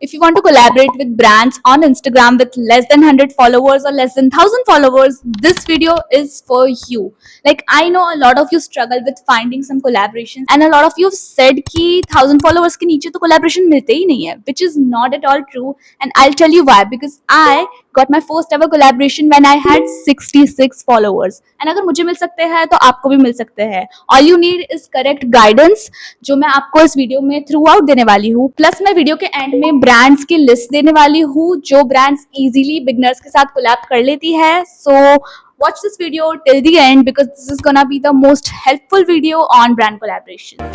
If you want to collaborate with brands on Instagram with less than 100 followers or less than 1000 followers, this video is for you. Like, I know a lot of you struggle with finding some collaborations, and a lot of you have said कि 1000 followers के नीचे तो collaboration मिलते ही नहीं है, which is not at all true. And I'll tell you why. Because I got my first ever collaboration when I had 66 followers. And अगर मुझे मिल सकते हैं तो आपको भी मिल सकते हैं. All you need is correct guidance, जो मैं आपको इस वीडियो में थ्रू आउट देने वाली हूँ. प्लस मैं वीडियो के एंड में ब्रांड्स की लिस्ट देने वाली हूँ जो ब्रांड्स इजीली बिगनर्स के साथ कोलैब कर लेती है. सो watch this video till the end because this is gonna be the most helpful video on brand collaboration.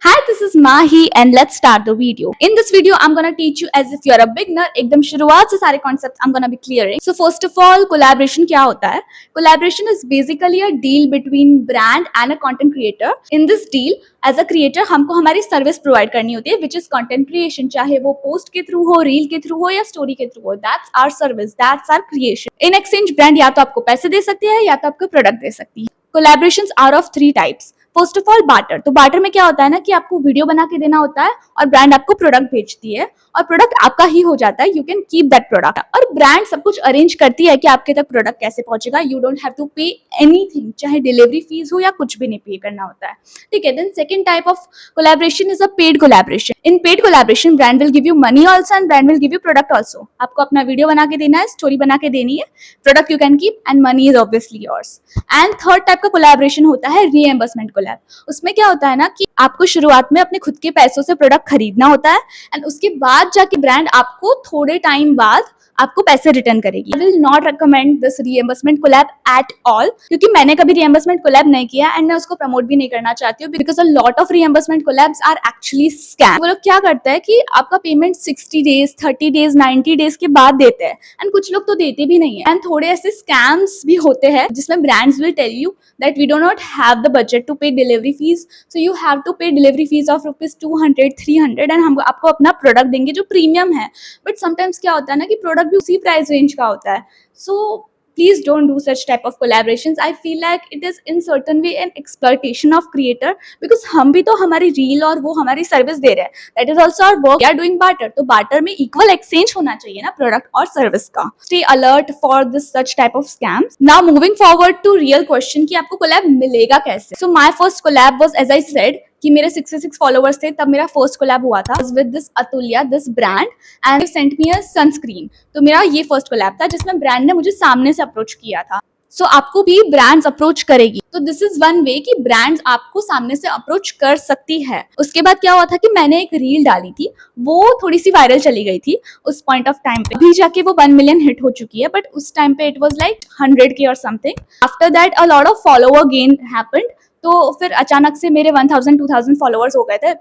Hi, this is Mahi and let's start the video. In this video, I'm gonna teach you as if you're a beginner. एकदम शुरुआत से सारे concepts I'm gonna be clearing. So first of all, collaboration क्या होता है? Collaboration is basically a deal between brand and a content creator. In this deal, as a creator, हमको हमारी service provide करनी होती है, which is content creation. चाहे वो post के through हो, reel के through हो या story के through हो. That's our service. That's our creation. In exchange, brand या तो आपको पैसे दे सकती है या तो आपको product दे सकती है. Collaborations are of three types. First of all barter. तो बार्टर में क्या होता है ना कि आपको वीडियो बना के देना होता है और ब्रांड आपको प्रोडक्ट भेजती है और प्रोडक्ट आपका ही हो जाता है. You can keep that product. और ब्रांड सब कुछ अरेंज करती है कि आपके तक प्रोडक्ट कैसे पहुंचेगा. You don't have to pay anything, चाहे डिलीवरी फीस हो या कुछ भी नहीं पे करना होता है. ठीक है. Then second type of collaboration is a paid collaboration. In paid collaboration brand will give you money also and brand will give you product also. आपको अपना वीडियो बना के देना है, स्टोरी बना के देनी है, product you can keep and money is obviously yours. And third type का कोलैबोरेशन होता है रीएम्बर्समेंट कोलैब. उसमें क्या होता है ना कि आपको शुरुआत में अपने खुद के पैसों से प्रोडक्ट खरीदना होता है एंड उसके बाद जाके ब्रांड आपको थोड़े टाइम बाद आपको पैसे रिटर्न करेगी. I will not recommend this reimbursement collab at all, क्योंकि मैंने कभी रीएम्बर्समेंट कोलैब नहीं किया एंड मैं उसको प्रमोट भी नहीं करना चाहती हूँ because a lot of reimbursement collabs are actually scam. वो लोग क्या करते हैं कि आपका पेमेंट 60 डेज 30 डेज 90 डेज के बाद देते हैं एंड कुछ लोग तो देते भी नहीं है. एंड थोड़े ऐसे स्कैम्स भी होते हैं जिसमें brands will tell you that we do not have the budget to pay delivery fees, so you have to pay delivery fees of rupees 200 300 and हम आपको अपना प्रोडक्ट देंगे जो प्रीमियम है. बट समटाइम्स क्या होता है ना कि प्रोडक्ट भी उसी प्राइस रेंज का होता है. सो please don't do such type of collaborations. I feel like it is in certain way an exploitation of creator because हम भी तो हमारी रील और वो हमारी सर्विस दे रहे हैं. That is also our work. We are doing barter. तो barter में equal exchange होना चाहिए ना प्रोडक्ट और सर्विस का. Stay alert for this such type of scams. Now moving forward to real question कि आपको collab मिलेगा कैसे. So my first collab was, as I said, कि मेरे 66 फॉलोवर्स थे तब मेरा फर्स्ट कोलैब हुआ था with this Atulya, this brand, and sent me a sunscreen. तो मेरा ये फर्स्ट कोलैब था जिसमें ब्रांड ने मुझे सामने से अप्रोच किया था. सो आपको भी ब्रांड्स अप्रोच करेगी. तो दिस इज वन वे कि ब्रांड्स आपको सामने से अप्रोच कर सकती है. उसके बाद क्या हुआ था कि मैंने एक रील डाली थी, वो थोड़ी सी वायरल चली गई थी उस पॉइंट ऑफ टाइम पे. अभी जाके वो 1 मिलियन हिट हो चुकी है बट उस टाइम पे इट वाज लाइक 100K और something. After that a lot of follower gain happened. तो फिर अचानक से मेरे 1000 2000 फॉलोअर्स हो गए थे.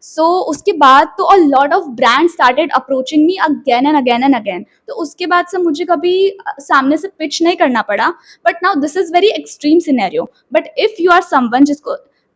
सो उसके बाद तो अ lot of brand started approaching me again and again and again. तो उसके बाद से मुझे कभी सामने से पिच नहीं करना पड़ा. But now this is very extreme scenario. But if you are someone जिसको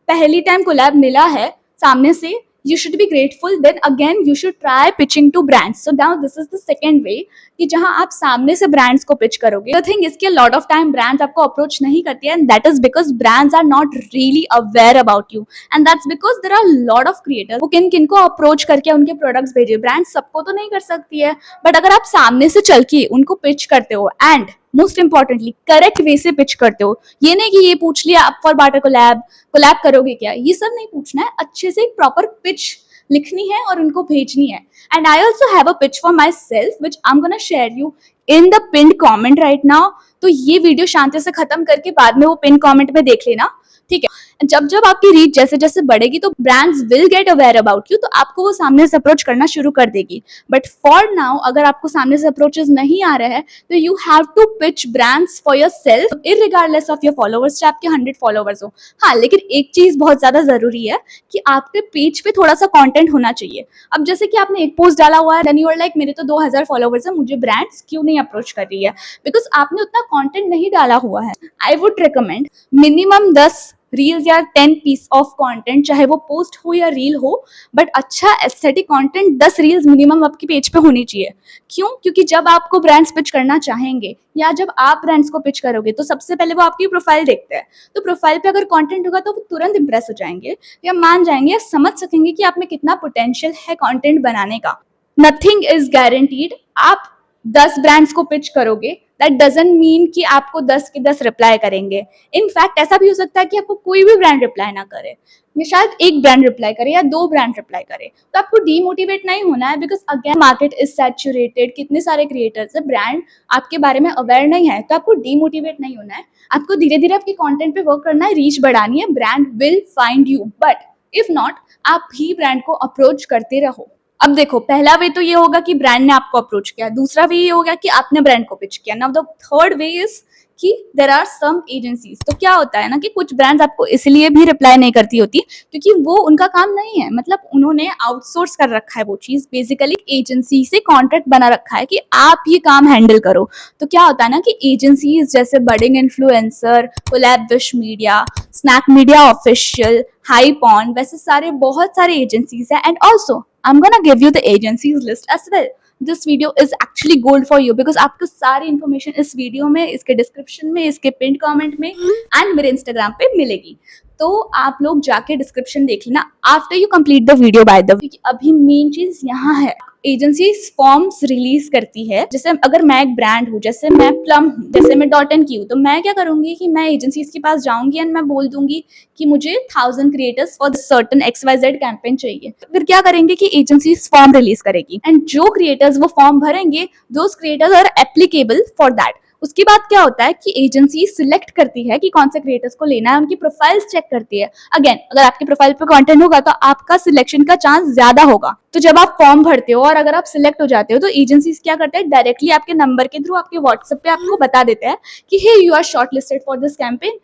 पहली टाइम कोलैब मिला है सामने से, you should be grateful. Then again you should try pitching to brands. So now this is the second way कि जहां आप सामने से brands को pitch करोगे. The thing is कि a lot of time brands आपको approach नहीं करती है and that is because brands are not really aware about you and that's because there are a lot of creators वो किन को approach करके उनके products भेजे. Brands सबको तो नहीं कर सकती है but अगर आप सामने से चल के उनको pitch करते हो and most importantly correct way से पिच करते हो. ये नहीं कि ये पूछ लिया आप फॉर बार्टर कोलैब करोगे क्या, ये सब नहीं पूछना है. अच्छे से एक प्रॉपर पिच लिखनी है और उनको भेजनी है. And I also have a pitch for my self which I am gonna share you in the pin comment right now. तो ये वीडियो शांति से खत्म करके बाद में वो पिन कॉमेंट में देख लेना. ठीक है. जब जब आपकी रीच जैसे जैसे बढ़ेगी तो brands will get aware about you, तो आपको वो सामने से अप्रोच करना शुरू कर देगी. बट फॉर नाउ अगर आपको सामने से अप्रोचेस नहीं आ रहे हैं तो you have to pitch brands for yourself irregardless of your followers, चाहे आपके 100 फॉलोवर्स हो. हाँ, लेकिन एक चीज बहुत ज्यादा जरूरी है कि आपके पेज पे थोड़ा सा कॉन्टेंट होना चाहिए. अब जैसे कि आपने एक पोस्ट डाला हुआ है देन यू आर लाइक मेरे तो 2000 फॉलोवर्स है, मुझे ब्रांड्स क्यों नहीं अप्रोच कर रही है, बिकॉज आपने उतना कॉन्टेंट नहीं डाला हुआ है. I would recommend minimum 10 reels या 10 पीस ऑफ कंटेंट, चाहे वो पोस्ट हो या रील हो, बट अच्छा एस्थेटिक कंटेंट 10 रील्स मिनिमम आपके पेज पे होनी चाहिए। क्यों? क्योंकि जब आपको ब्रांड्स पिच करना चाहेंगे या जब आप ब्रांड्स को पिच करोगे तो सबसे पहले वो आपकी प्रोफाइल देखते हैं। तो प्रोफाइल पे अगर कंटेंट होगा तो वो तुरंत इंप्रेस हो जाएंगे या मान जाएंगे या समझ सकेंगे कि आप में कितना पोटेंशियल है कंटेंट बनाने का। Nothing is guaranteed. आप 10 ब्रांड्स को पिच करोगे, दैट डजंट मीन कि आपको 10 के 10 रिप्लाई करेंगे। इनफैक्ट ऐसा भी हो सकता है कि आपको कोई भी ब्रांड रिप्लाई ना करे, या शायद एक ब्रांड रिप्लाई करे या 2 ब्रांड रिप्लाई करे। तो आपको डीमोटिवेट नहीं होना है, because again market is saturated, कितने सारे क्रिएटर्स है, ब्रांड आपके बारे में अवेयर नहीं है, तो आपको डीमोटिवेट नहीं होना है। आपको धीरे धीरे आपके कंटेंट पे वर्क करना है, रीच बढ़ानी है, brand will find you. But if not, आप ही ब्रांड को अप्रोच करते रहो। अब देखो, पहला वे तो ये होगा कि ब्रांड ने आपको अप्रोच किया, दूसरा वे ये होगा कि आपने ब्रांड को पिच किया। Now the third way is कि देयर आर सम एजेंसीज। तो क्या होता है ना कि कुछ ब्रांड्स आपको इसलिए भी रिप्लाई नहीं करती होती क्योंकि वो उनका काम नहीं है, मतलब उन्होंने आउटसोर्स कर रखा है वो चीज, बेसिकली एजेंसी से कॉन्ट्रैक्ट बना रखा है कि आप ये काम हैंडल करो। तो क्या होता है ना कि एजेंसीज जैसे budding influencer, collab wish media, snack media official, हाईपॉन, वैसे सारे बहुत सारे एजेंसीज है। And also I'm gonna give you the agencies list as well. This video is actually gold for you because आपको सारी इन्फॉर्मेशन इस वीडियो में, इसके डिस्क्रिप्शन में, इसके पिन कमेंट में एंड मेरे इंस्टाग्राम पे मिलेगी। तो आप लोग जाके डिस्क्रिप्शन देख लेना after you complete the video by the way, क्योंकि अभी मेन चीज यहाँ है। एजेंसी फॉर्म्स रिलीज करती है, जैसे अगर मैं एक ब्रांड हूँ, जैसे मैं प्लम हूँ, जैसे मैं .in की हूँ, तो मैं क्या करूंगी कि मैं एजेंसीज के पास जाऊंगी एंड मैं बोल दूंगी कि मुझे 1000 creators for certain XYZ campaign चाहिए। फिर क्या करेंगे कि एजेंसीज फॉर्म रिलीज करेगी एंड जो क्रिएटर्स वो फॉर्म भरेंगे, those creators are applicable for that. उसके बाद क्या होता है कि एजेंसी सिलेक्ट करती है कि कौन से क्रिएटर्स को लेना है, उनकी प्रोफाइल्स चेक करती है। अगेन, अगर आपके प्रोफाइल पे कंटेंट होगा तो आपका सिलेक्शन का चांस ज्यादा होगा। तो जब आप फॉर्म भरते हो और अगर आप सिलेक्ट हो जाते हो तो एजेंसीज क्या करते हैं, डायरेक्टली आपके नंबर के थ्रू आपके व्हाट्सएप पे आपको बता देते हैं कि hey you are shortlisted for this campaign,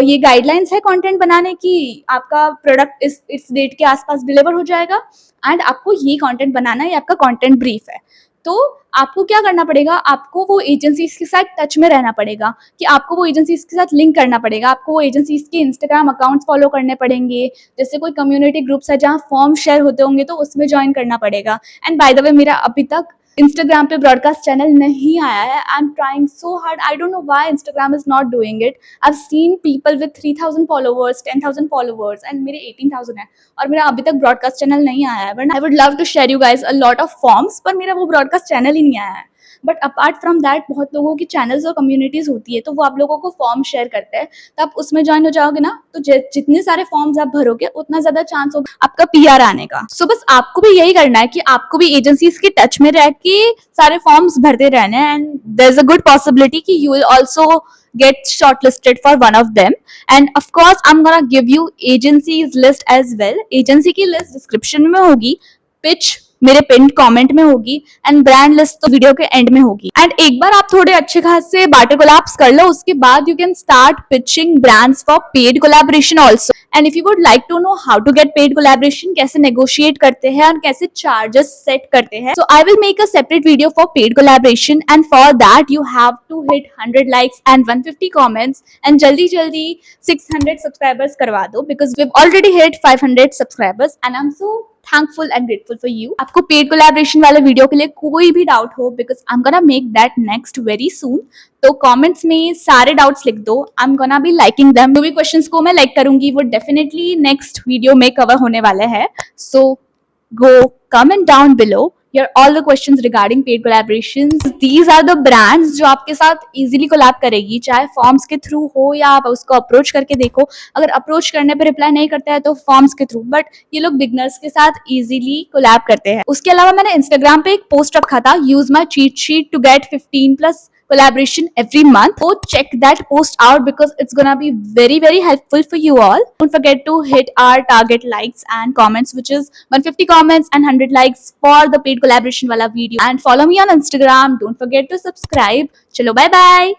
ये गाइडलाइंस है कंटेंट बनाने की, आपका प्रोडक्ट इस डेट के आसपास डिलीवर हो जाएगा एंड आपको ये कंटेंट बनाना है, ये आपका कंटेंट ब्रीफ है। तो आपको क्या करना पड़ेगा, आपको वो एजेंसीज के साथ टच में रहना पड़ेगा, कि आपको वो एजेंसीज के साथ लिंक करना पड़ेगा, आपको वो एजेंसीज के इंस्टाग्राम अकाउंट्स फॉलो करने पड़ेंगे, जैसे कोई कम्युनिटी ग्रुप्स है जहाँ फॉर्म शेयर होते होंगे तो उसमें ज्वाइन करना पड़ेगा। एंड बाय द वे, मेरा अभी तक इंस्टाग्राम पे ब्रॉडकास्ट चैनल नहीं आया है। I am trying so hard, I don't know why Instagram is not doing it. I have seen people with 3000 followers, 10,000 followers and मेरे 18,000 है और मेरा अभी तक ब्रॉडकास्ट चैनल नहीं आया है। But I would love to share you guys a lot of forms, पर मेरा वो ब्रॉडकास्ट चैनल ही नहीं आया है। बट अपार्ट फ्रॉम दैट बहुत लोगों की चैनल्स और कम्युनिटीज होती है, तो वो आप लोगों को फॉर्म शेयर करते हैं, तो आप उसमें ज्वाइन हो जाओगे ना, तो जितने सारे फॉर्म्स आप भरोगे उतना ज्यादा चांस होगा आपका PR आने का। सो बस आपको भी यही करना है कि आपको भी एजेंसीज के टच में रह के सारे फॉर्म्स भरते रहने हैं and there is a good possibility कि you will also get shortlisted for one of them. And of course I'm gonna give you agencies list as well. Agency की लिस्ट डिस्क्रिप्शन में होगी, पिच मेरे pin comment में होगी and brand list तो video के and में होगी। एंड एक बार आप थोड़े अच्छे खासे बाटे कोलैब्स कर लो, उसके बाद you can start pitching brands for paid collaboration also. And if you would like to know how to get paid collaboration, कैसे नेगोशिएट करते हैं और कैसे चार्जेस सेट करते हैं, so I will make a separate video for paid collaboration and for that you have to hit 100 likes and 150 comments and जल्दी जल्दी 600 subscribers करवा दो, because we have already hit 500 subscribers and I am so thankful and grateful for you. आपको paid collaboration वाले video के लिए कोई भी डाउट हो, because I am gonna make that next very soon, तो कमेंट्स में सारे डाउट्स लिख दो, I am gonna be liking them. जो भी क्वेश्चंस को मैं लाइक करूंगी वो डेफिनेटली नेक्स्ट वीडियो में कवर होने वाले हैं। So go comment down below your all the questions regarding paid collaborations. These are the brands जो आपके साथ easily collab करेगी, चाहे फॉर्म्स के थ्रू हो या आप उसको अप्रोच करके देखो। अगर अप्रोच करने पे रिप्लाई नहीं करता है तो फॉर्म्स के थ्रू, बट ये लोग बिगनर्स के साथ easily collab करते हैं। उसके अलावा मैंने इंस्टाग्राम पे एक पोस्ट रखा था, use my cheat sheet to get 15+ collaboration every month. Go check that post out because it's gonna be very helpful for you all. Don't forget to hit our target likes and comments, which is 150 comments and 100 likes for the paid collaboration wala video. And follow me on Instagram. Don't forget to subscribe. Chalo, bye bye.